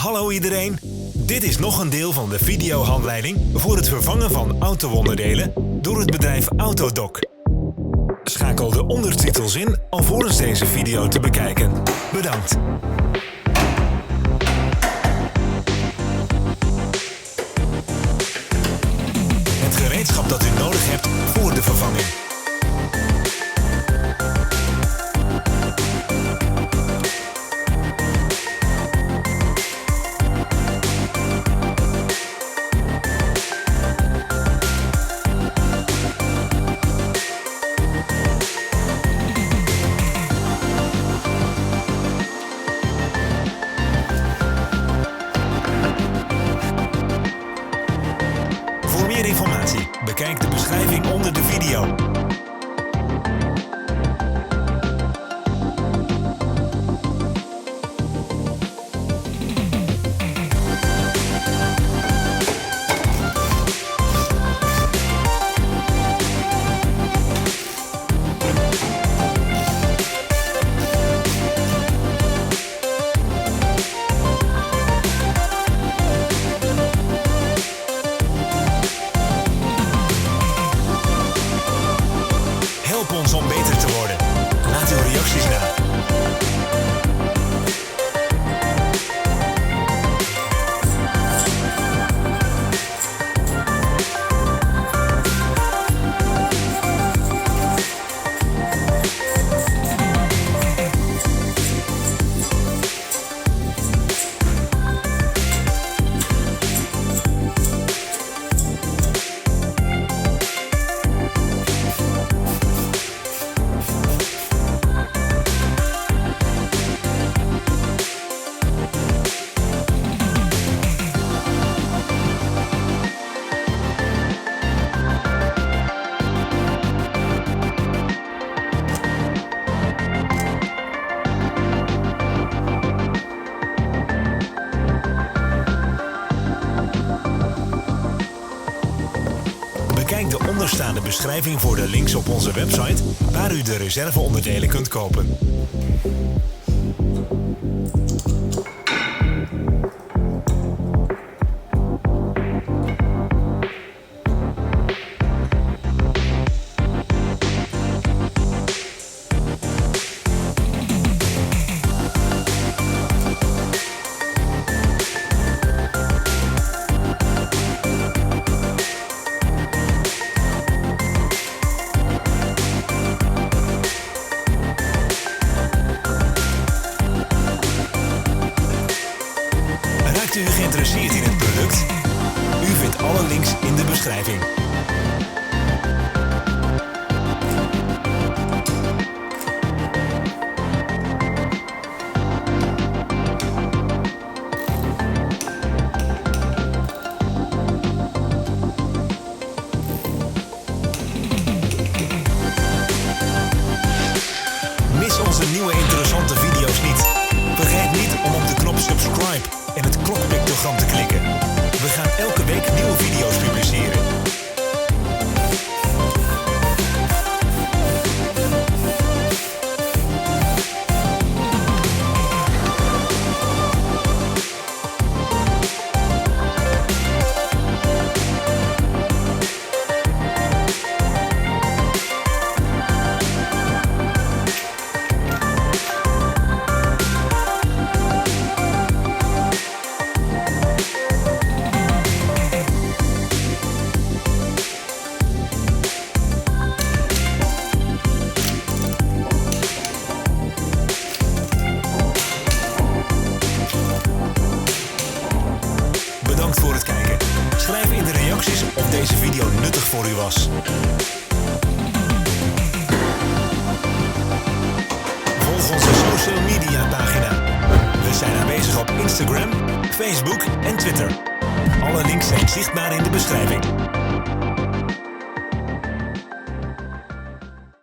Hallo iedereen, dit is nog een deel van de videohandleiding voor het vervangen van auto-onderdelen door het bedrijf Autodoc. Schakel de ondertitels in alvorens deze video te bekijken. Bedankt. Het gereedschap dat u nodig hebt voor de vervanging. Voor meer informatie, bekijk de beschrijving onder de video. Help ons om beter te worden. Laat uw reacties na. Bekijk de onderstaande beschrijving voor de links op onze website waar u de reserveonderdelen kunt kopen. Raakt u geïnteresseerd in het product? U vindt alle links in de beschrijving. Mis onze nieuwe interessante video's niet. Vergeet niet om op de knop subscribe en het klokpictogram te klikken. We gaan elke week nieuwe video's publiceren. Bedankt voor het kijken. Schrijf in de reacties of deze video nuttig voor u was. Volg onze social media pagina. We zijn aanwezig op Instagram, Facebook en Twitter. Alle links zijn zichtbaar in de beschrijving.